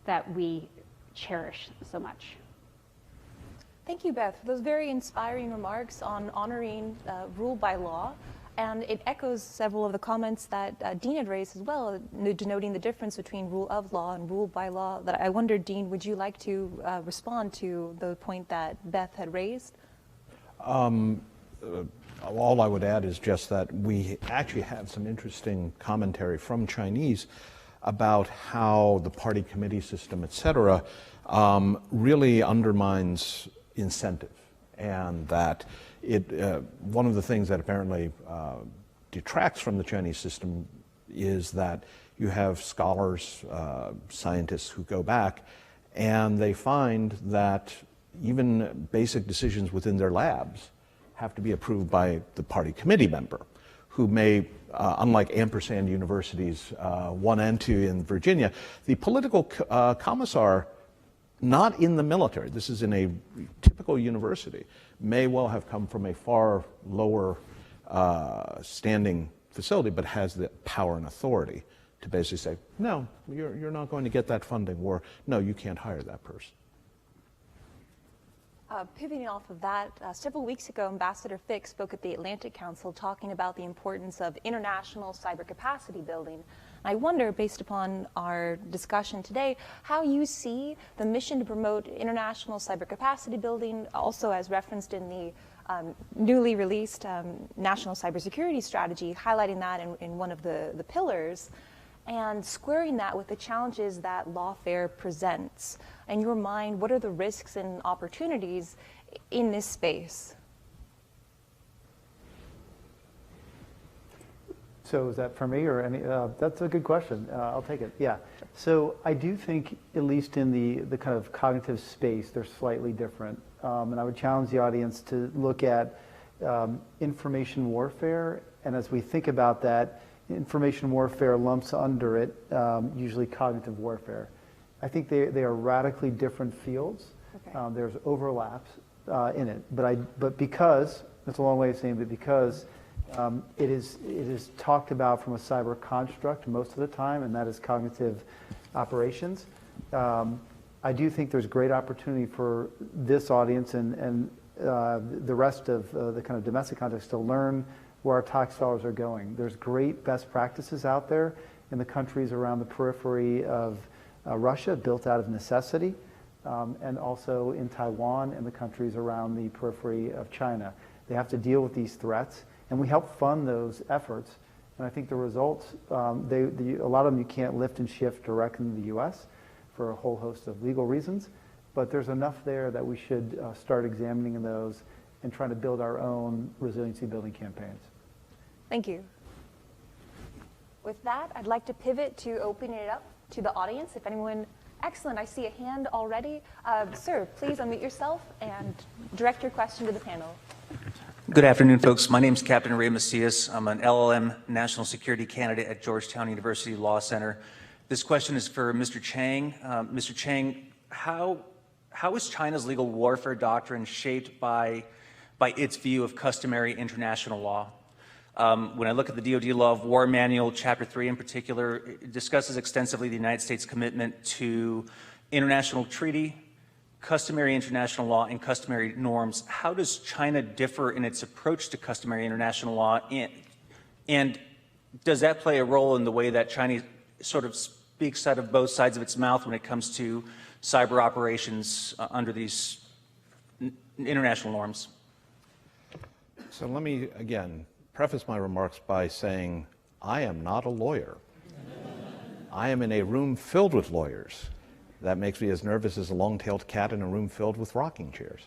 that we cherish so much. Thank you, Beth, for those very inspiring remarks on honoring rule by law. And it echoes several of the comments that Dean had raised as well, denoting the difference between rule of law and rule by law. That I wonder, Dean, would you like to respond to the point that Beth had raised? All I would add is just that we actually have some interesting commentary from Chinese about how the party committee system, et cetera, really undermines incentive, and that one of the things that apparently detracts from the Chinese system is that you have scholars, scientists who go back, and they find that even basic decisions within their labs have to be approved by the party committee member, who may, unlike ampersand universities 1 and 2 in Virginia, the political commissar, not in the military, this is in a typical university, may well have come from a far lower standing facility, but has the power and authority to basically say, no, you're not going to get that funding, or no, you can't hire that person. Pivoting off of that, several weeks ago, Ambassador Fick spoke at the Atlantic Council talking about the importance of international cyber capacity building. I wonder, based upon our discussion today, how you see the mission to promote international cyber capacity building, also as referenced in the newly released National Cybersecurity Strategy, highlighting that in one of the pillars, and squaring that with the challenges that lawfare presents. In your mind, what are the risks and opportunities in this space? So is that for me or any? That's a good question. I'll take it. Yeah. So I do think, at least in the kind of cognitive space, they're slightly different. And I would challenge the audience to look at information warfare. And as we think about that, information warfare lumps under it usually cognitive warfare. I think they are radically different fields. Okay. There's overlaps in it, but because that's a long way of saying, but because it is talked about from a cyber construct most of the time, and that is cognitive operations. I do think there's great opportunity for this audience and the rest of the kind of domestic context to learn where our tax dollars are going. There's great best practices out there in the countries around the periphery of Russia, built out of necessity, and also in Taiwan and the countries around the periphery of China. They have to deal with these threats, and we help fund those efforts. And I think the results, a lot of them you can't lift and shift directly in the U.S. for a whole host of legal reasons, but there's enough there that we should start examining those and trying to build our own resiliency building campaigns. Thank you. With that, I'd like to pivot to opening it up to the audience. If anyone, excellent, I see a hand already. Sir, please unmute yourself and direct your question to the panel. Good afternoon, folks. My name is Captain Ray Macias. I'm an LLM national security candidate at Georgetown University Law Center. This question is for Mr. Cheng. Mr. Cheng, how is China's legal warfare doctrine shaped by its view of customary international law? When I look at the DoD Law of War Manual, Chapter 3 in particular, it discusses extensively the United States' commitment to international treaty, customary international law, and customary norms. How does China differ in its approach to customary international law? And does that play a role in the way that China sort of speaks out of both sides of its mouth when it comes to cyber operations under these international norms? So let me, again, preface my remarks by saying I am not a lawyer. I am in a room filled with lawyers. That makes me as nervous as a long-tailed cat in a room filled with rocking chairs.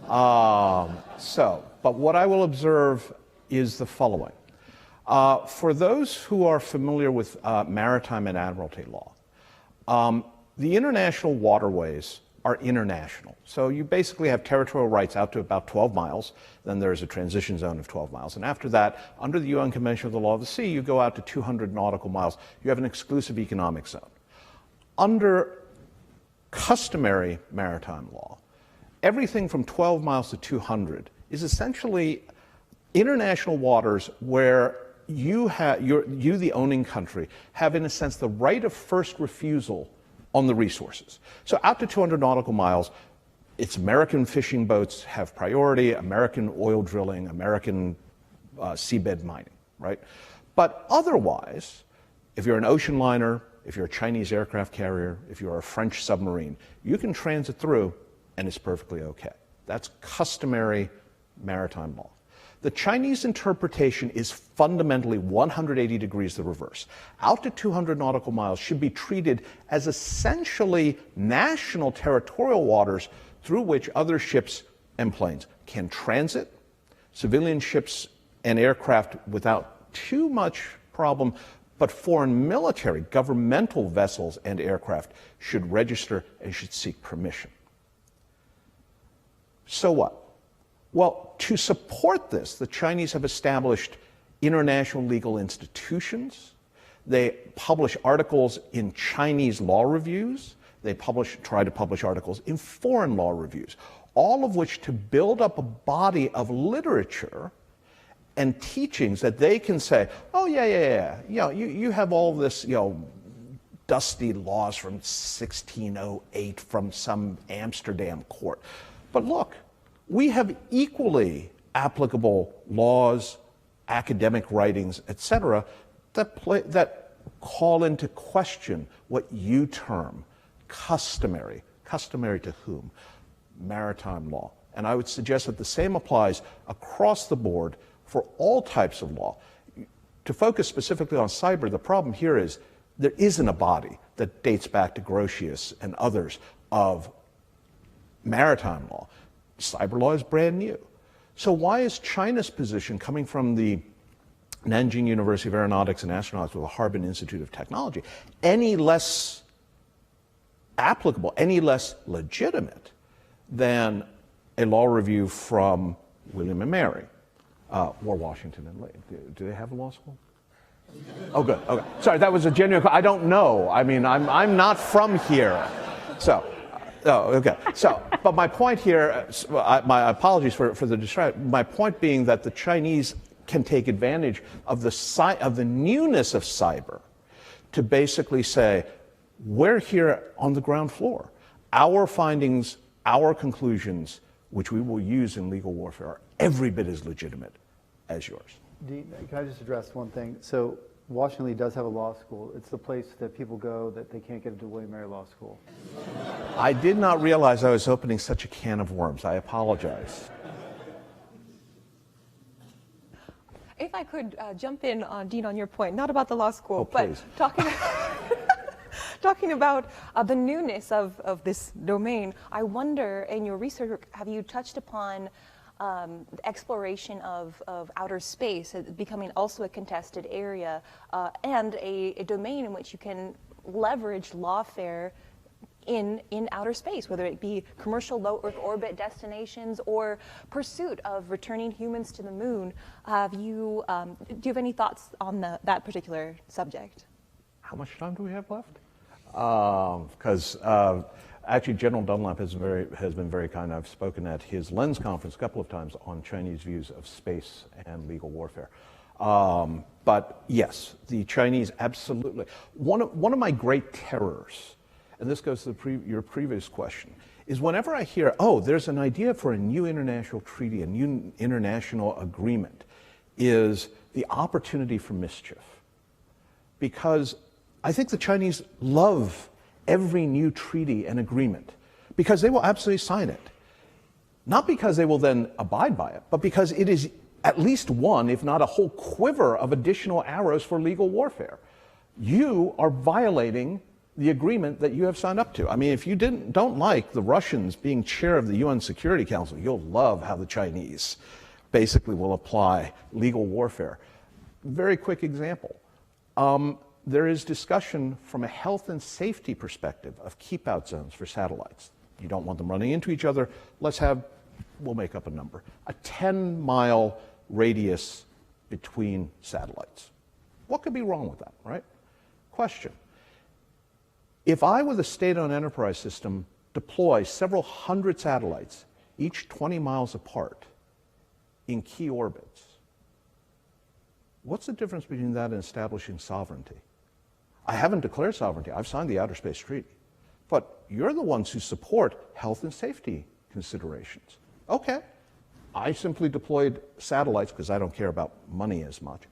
But what I will observe is the following. For those who are familiar with maritime and admiralty law, the international waterways are international. So you basically have territorial rights out to about 12 miles. Then there's a transition zone of 12 miles. And after that, under the UN Convention of the Law of the Sea, you go out to 200 nautical miles. You have an exclusive economic zone. Under customary maritime law, everything from 12 miles to 200 is essentially international waters where you, the owning country, have, in a sense, the right of first refusal on the resources. So out to 200 nautical miles, it's American fishing boats have priority, American oil drilling, American seabed mining, right? But otherwise, if you're an ocean liner, if you're a Chinese aircraft carrier, if you're a French submarine, you can transit through and it's perfectly okay. That's customary maritime law. The Chinese interpretation is fundamentally 180 degrees the reverse. Out to 200 nautical miles should be treated as essentially national territorial waters through which other ships and planes can transit, civilian ships and aircraft without too much problem, but foreign military, governmental vessels and aircraft should register and should seek permission. So what? Well, to support this, the Chinese have established international legal institutions. They publish articles in Chinese law reviews. They try to publish articles in foreign law reviews, all of which to build up a body of literature and teachings that they can say, oh, yeah. You have all this, dusty laws from 1608 from some Amsterdam court. But look, we have equally applicable laws, academic writings, etc., that call into question what you term customary. Customary to whom? Maritime law. And I would suggest that the same applies across the board for all types of law. To focus specifically on cyber, the problem here is there isn't a body that dates back to Grotius and others of maritime law. Cyber law is brand new. So why is China's position, coming from the Nanjing University of Aeronautics and Astronautics with the Harbin Institute of Technology, any less applicable, any less legitimate than a law review from William and Mary? Or Washington and Lee. Do they have a law school? Oh, good. Okay. Sorry, that was a genuine. I don't know. I mean, I'm not from here, so. Oh, okay. So, but my point here, my apologies for the distraction. My point being that the Chinese can take advantage of the newness of cyber to basically say, we're here on the ground floor. Our findings, our conclusions, which we will use in legal warfare, are every bit as legitimate as yours. Can I just address one thing? So Washington Lee does have a law school. It's the place that people go that they can't get into William Mary Law School. I did not realize I was opening such a can of worms. I apologize. If I could jump in, Dean, on your point, not about the law school, but please. talking about the newness of this domain, I wonder, in your research, have you touched upon the exploration of outer space becoming also a contested area and a domain in which you can leverage lawfare in outer space, whether it be commercial low Earth orbit destinations or pursuit of returning humans to the moon? Do you have any thoughts on that particular subject? How much time do we have left? Because actually, General Dunlap has been very kind. I've spoken at his Lens conference a couple of times on Chinese views of space and legal warfare. But yes, the Chinese absolutely. One of my great terrors, and this goes to your previous question, is whenever I hear, oh, there's an idea for a new international treaty, a new international agreement, is the opportunity for mischief. Because I think the Chinese love every new treaty and agreement because they will absolutely sign it. Not because they will then abide by it, but because it is at least one, if not a whole quiver of additional arrows for legal warfare. You are violating the agreement that you have signed up to. I mean, if you don't like the Russians being chair of the UN Security Council, you'll love how the Chinese basically will apply legal warfare. Very quick example. There is discussion from a health and safety perspective of keep-out zones for satellites. You don't want them running into each other. We'll make up a number, a 10-mile radius between satellites. What could be wrong with that, right? Question. If I, with a state-owned enterprise system, deploy several hundred satellites, each 20 miles apart, in key orbits, what's the difference between that and establishing sovereignty? I haven't declared sovereignty. I've signed the Outer Space Treaty. But you're the ones who support health and safety considerations. Okay, I simply deployed satellites, because I don't care about money as much,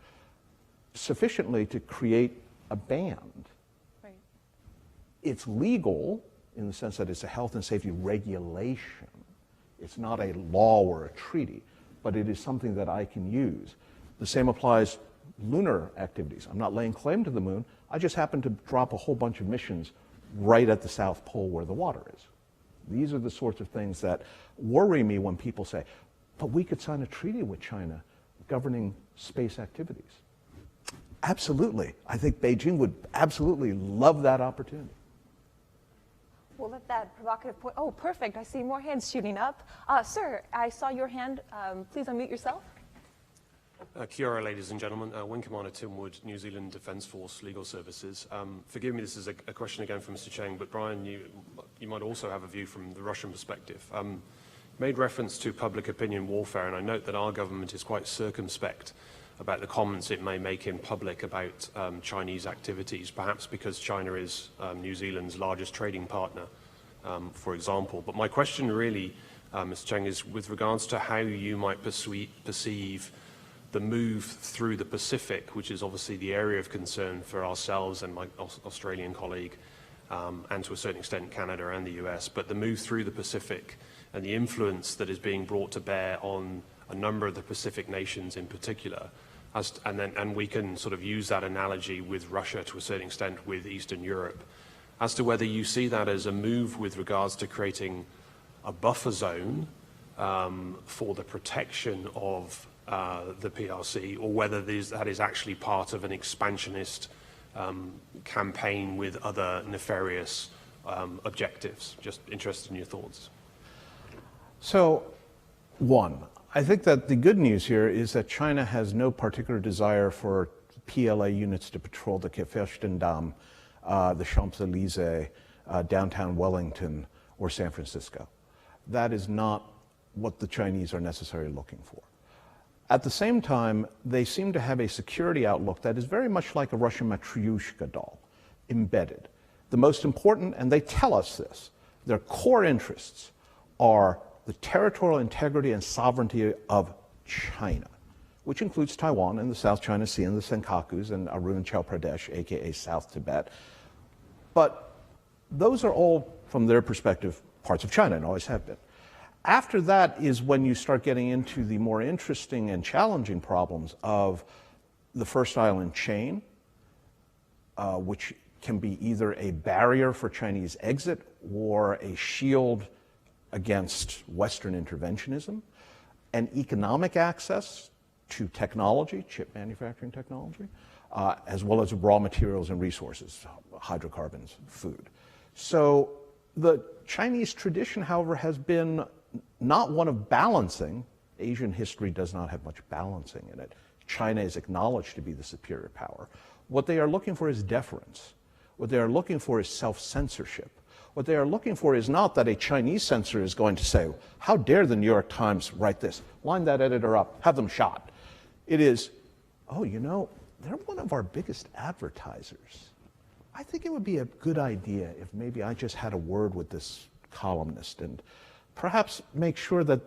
sufficiently to create a band. Right. It's legal in the sense that it's a health and safety regulation. It's not a law or a treaty, but it is something that I can use. The same applies lunar activities. I'm not laying claim to the moon. I just happen to drop a whole bunch of missions right at the South Pole where the water is. These are the sorts of things that worry me when people say, but we could sign a treaty with China governing space activities. Absolutely. I think Beijing would absolutely love that opportunity. We'll let that provocative point. Oh, perfect. I see more hands shooting up. Sir, I saw your hand. Please unmute yourself. Kia ora, ladies and gentlemen. Wing Commander Tim Wood, New Zealand Defence Force Legal Services. Forgive me, this is a question again from Mr. Cheng, but Brian, you might also have a view from the Russian perspective. Made reference to public opinion warfare, and I note that our government is quite circumspect about the comments it may make in public about Chinese activities, perhaps because China is New Zealand's largest trading partner, for example. But my question really, Mr. Cheng, is with regards to how you might perceive the move through the Pacific, which is obviously the area of concern for ourselves and my Australian colleague, and to a certain extent Canada and the US, but the move through the Pacific and the influence that is being brought to bear on a number of the Pacific nations in particular, and we can sort of use that analogy with Russia to a certain extent with Eastern Europe, as to whether you see that as a move with regards to creating a buffer zone for the protection of the PRC, or whether that is actually part of an expansionist campaign with other nefarious objectives. Just interested in your thoughts. So, one, I think that the good news here is that China has no particular desire for PLA units to patrol the Fürstendamm, the Champs-Élysées, downtown Wellington, or San Francisco. That is not what the Chinese are necessarily looking for. At the same time, they seem to have a security outlook that is very much like a Russian Matryoshka doll, embedded. The most important, and they tell us this, their core interests are the territorial integrity and sovereignty of China, which includes Taiwan and the South China Sea and the Senkakus and Arunachal Pradesh, aka South Tibet. But those are all, from their perspective, parts of China and always have been. After that is when you start getting into the more interesting and challenging problems of the first island chain, which can be either a barrier for Chinese exit or a shield against Western interventionism, and economic access to technology, chip manufacturing technology, as well as raw materials and resources, hydrocarbons, food. So the Chinese tradition, however, has been not one of balancing. Asian history does not have much balancing in it. China is acknowledged to be the superior power. What they are looking for is deference. What they are looking for is self-censorship. What they are looking for is not that a Chinese censor is going to say, how dare the New York Times write this? Line that editor up, have them shot. It is, oh, you know, they're one of our biggest advertisers. I think it would be a good idea if maybe I just had a word with this columnist and perhaps make sure that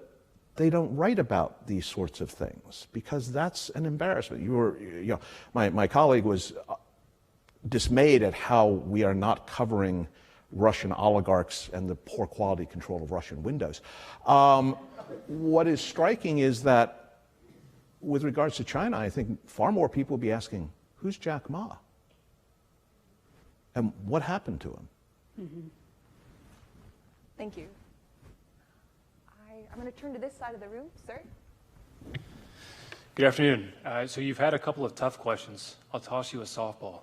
they don't write about these sorts of things, because that's an embarrassment. My colleague was dismayed at how we are not covering Russian oligarchs and the poor quality control of Russian windows. What is striking is that with regards to China, I think far more people will be asking, who's Jack Ma? And what happened to him? Mm-hmm. Thank you. I'm going to turn to this side of the room, sir. Good afternoon. So you've had a couple of tough questions. I'll toss you a softball.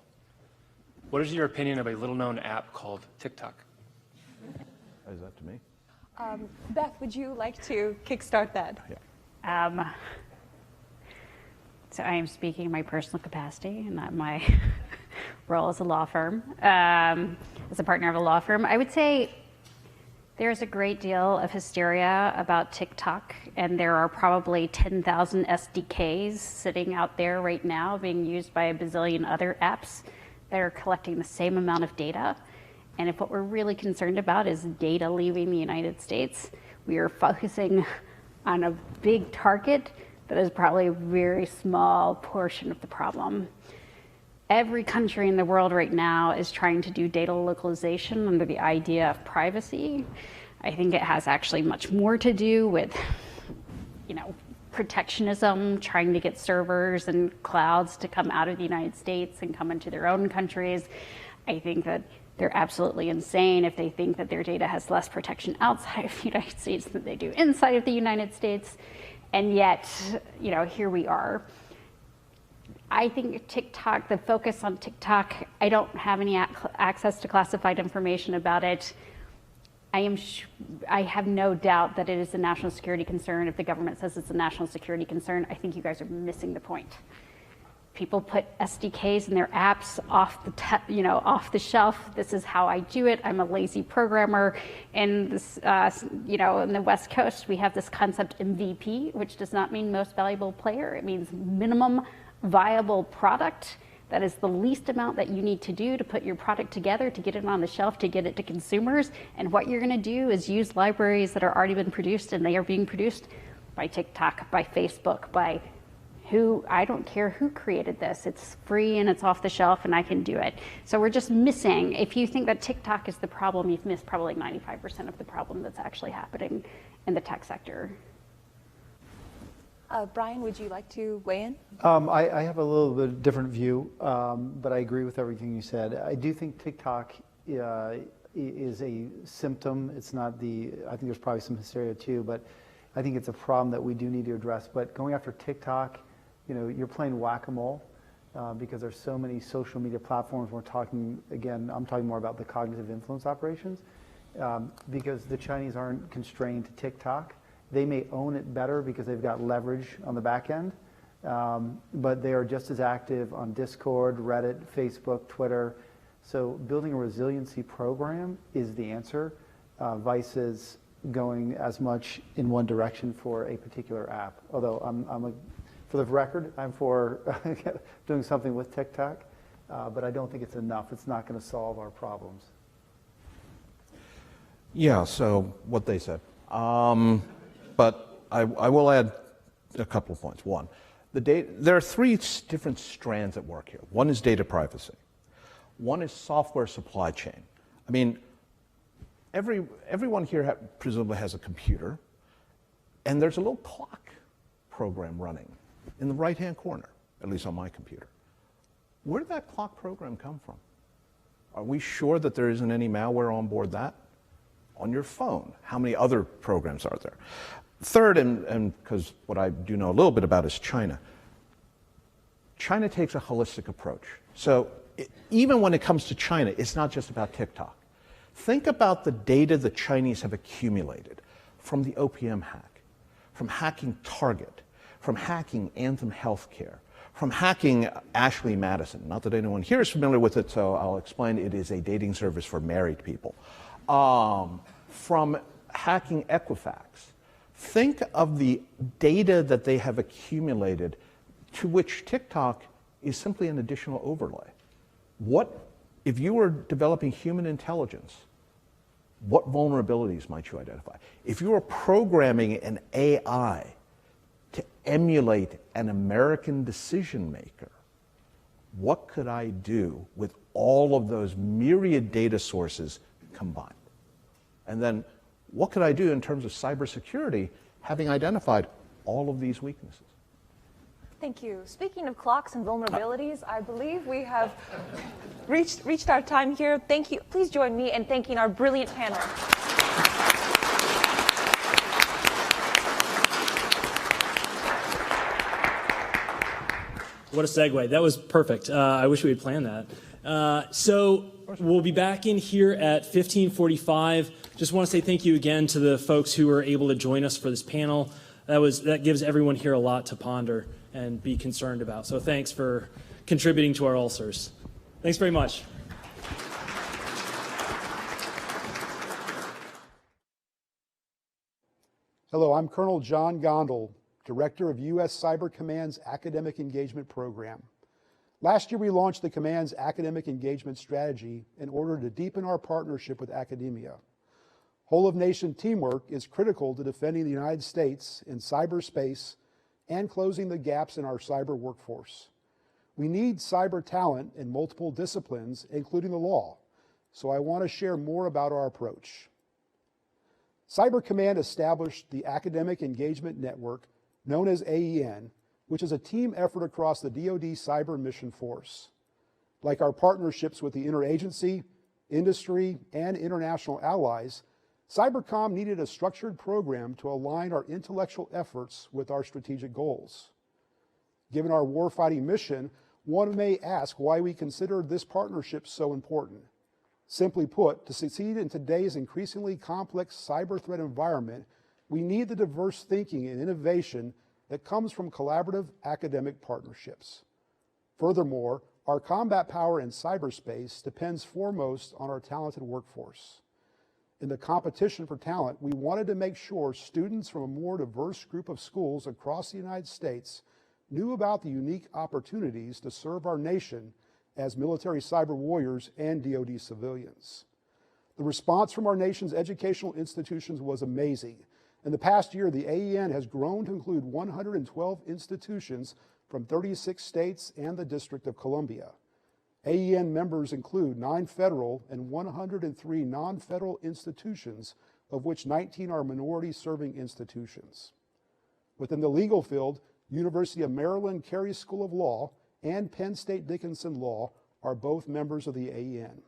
What is your opinion of a little-known app called TikTok? Is that to me? Beth, would you like to kickstart that? Yeah. So I am speaking in my personal capacity, not my role as a law firm, as a partner of a law firm. I would say there's a great deal of hysteria about TikTok, and there are probably 10,000 SDKs sitting out there right now being used by a bazillion other apps that are collecting the same amount of data. And if what we're really concerned about is data leaving the United States, we are focusing on a big target that is probably a very small portion of the problem. Every country in the world right now is trying to do data localization under the idea of privacy. I think it has actually much more to do with, protectionism, trying to get servers and clouds to come out of the United States and come into their own countries. I think that they're absolutely insane if they think that their data has less protection outside of the United States than they do inside of the United States. And yet, here we are. I think TikTok, the focus on TikTok, I don't have any access to classified information about it. I have no doubt that it is a national security concern. If the government says it's a national security concern, I think you guys are missing the point. People put SDKs in their apps off the shelf. This is how I do it. I'm a lazy programmer. And this, in the West Coast, we have this concept MVP, which does not mean most valuable player. It means minimum viable product. That is the least amount that you need to do to put your product together, to get it on the shelf, to get it to consumers. And what you're going to do is use libraries that are already been produced, and they are being produced by TikTok, by Facebook, by I don't care who created this. It's free and it's off the shelf and I can do it. So we're just missing, if you think that TikTok is the problem, you've missed probably 95% of the problem that's actually happening in the tech sector. Brian, would you like to weigh in? I have a little bit different view, but I agree with everything you said. I do think TikTok is a symptom. It's not I think there's probably some hysteria too, but I think it's a problem that we do need to address. But going after TikTok, you're playing whack-a-mole because there's so many social media platforms. I'm talking more about the cognitive influence operations because the Chinese aren't constrained to TikTok. They may own it better because they've got leverage on the back end, but they are just as active on Discord, Reddit, Facebook, Twitter. So building a resiliency program is the answer, versus going as much in one direction for a particular app. Although for the record, I'm for doing something with TikTok, but I don't think it's enough. It's not going to solve our problems. Yeah, so what they said. But I will add a couple of points. One, there are three different strands at work here. One is data privacy. One is software supply chain. I mean, everyone here presumably has a computer, and there's a little clock program running in the right-hand corner, at least on my computer. Where did that clock program come from? Are we sure that there isn't any malware on board that? On your phone, how many other programs are there? Third, and because what I do know a little bit about is China. China takes a holistic approach. So even when it comes to China, it's not just about TikTok. Think about the data the Chinese have accumulated from the OPM hack, from hacking Target, from hacking Anthem Healthcare, from hacking Ashley Madison. Not that anyone here is familiar with it, so I'll explain. It is a dating service for married people. From hacking Equifax. Think of the data that they have accumulated to which TikTok is simply an additional overlay. If you were developing human intelligence, what vulnerabilities might you identify? If you were programming an AI to emulate an American decision maker, what could I do with all of those myriad data sources combined? And then what could I do in terms of cybersecurity, having identified all of these weaknesses? Thank you. Speaking of clocks and vulnerabilities, I believe we have reached our time here. Thank you. Please join me in thanking our brilliant panel. What a segue. That was perfect. I wish we had planned that. So we'll be back in here at 15:45. Just want to say thank you again to the folks who were able to join us for this panel. That gives everyone here a lot to ponder and be concerned about. So thanks for contributing to our ulcers. Thanks very much. Hello, I'm Colonel John Gondel, Director of U.S. Cyber Command's Academic Engagement Program. Last year, we launched the Command's Academic Engagement Strategy in order to deepen our partnership with academia. Whole-of-nation teamwork is critical to defending the United States in cyberspace and closing the gaps in our cyber workforce. We need cyber talent in multiple disciplines, including the law, so I want to share more about our approach. Cyber Command established the Academic Engagement Network, known as AEN, which is a team effort across the DoD Cyber Mission Force. Like our partnerships with the interagency, industry, and international allies, Cybercom needed a structured program to align our intellectual efforts with our strategic goals. Given our warfighting mission, one may ask why we consider this partnership so important. Simply put, to succeed in today's increasingly complex cyber threat environment, we need the diverse thinking and innovation that comes from collaborative academic partnerships. Furthermore, our combat power in cyberspace depends foremost on our talented workforce. In the competition for talent, we wanted to make sure students from a more diverse group of schools across the United States knew about the unique opportunities to serve our nation as military cyber warriors and DoD civilians. The response from our nation's educational institutions was amazing. In the past year, the AEN has grown to include 112 institutions from 36 states and the District of Columbia. AEN members include 9 federal and 103 non-federal institutions, of which 19 are minority-serving institutions. Within the legal field, University of Maryland Carey School of Law and Penn State Dickinson Law are both members of the AEN.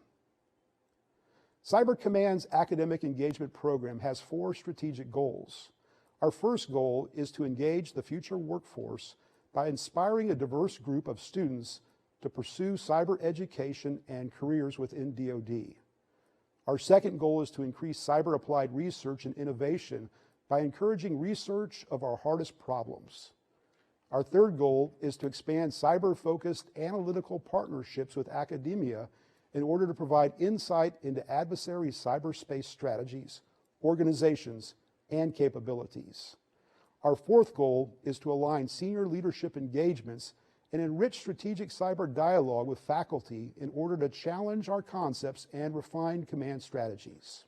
Cyber Command's academic engagement program has 4 strategic goals. Our first goal is to engage the future workforce by inspiring a diverse group of students to pursue cyber education and careers within DoD. Our second goal is to increase cyber applied research and innovation by encouraging research of our hardest problems. Our third goal is to expand cyber-focused analytical partnerships with academia in order to provide insight into adversary cyberspace strategies, organizations, and capabilities. Our fourth goal is to align senior leadership engagements and enrich strategic cyber dialogue with faculty in order to challenge our concepts and refine command strategies.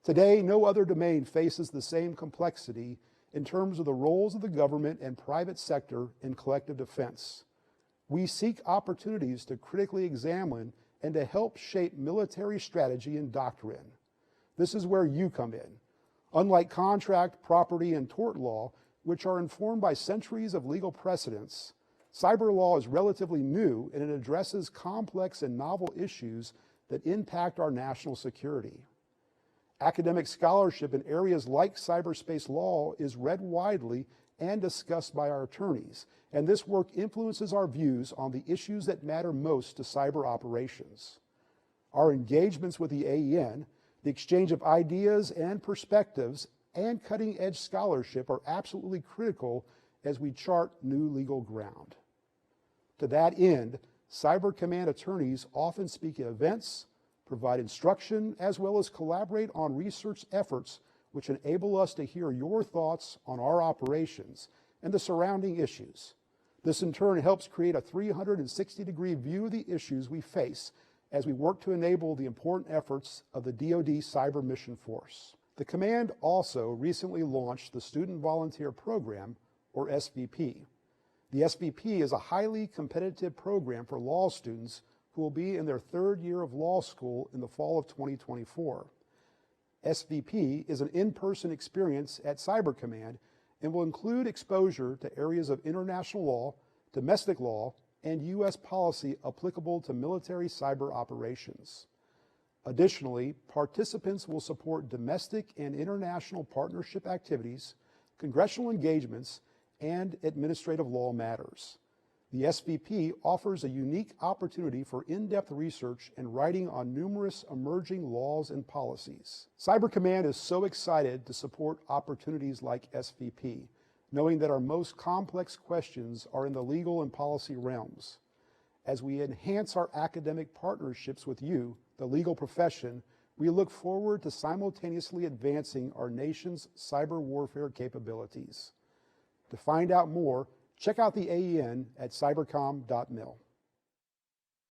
Today, no other domain faces the same complexity in terms of the roles of the government and private sector in collective defense. We seek opportunities to critically examine and to help shape military strategy and doctrine. This is where you come in. Unlike contract, property, and tort law, which are informed by centuries of legal precedents, cyber law is relatively new and it addresses complex and novel issues that impact our national security. Academic scholarship in areas like cyberspace law is read widely and discussed by our attorneys, and this work influences our views on the issues that matter most to cyber operations. Our engagements with the AEN, the exchange of ideas and perspectives, and cutting-edge scholarship are absolutely critical as we chart new legal ground. To that end, Cyber Command attorneys often speak at events, provide instruction, as well as collaborate on research efforts which enable us to hear your thoughts on our operations and the surrounding issues. This in turn helps create a 360-degree view of the issues we face as we work to enable the important efforts of the DoD Cyber Mission Force. The Command also recently launched the Student Volunteer Program, or SVP. The SVP is a highly competitive program for law students who will be in their 3rd year of law school in the fall of 2024. SVP is an in-person experience at Cyber Command and will include exposure to areas of international law, domestic law, and U.S. policy applicable to military cyber operations. Additionally, participants will support domestic and international partnership activities, congressional engagements, and administrative law matters. The SVP offers a unique opportunity for in-depth research and writing on numerous emerging laws and policies. Cyber Command is so excited to support opportunities like SVP, knowing that our most complex questions are in the legal and policy realms. As we enhance our academic partnerships with you, the legal profession, we look forward to simultaneously advancing our nation's cyber warfare capabilities. To find out more, check out the AEN at cybercom.mil.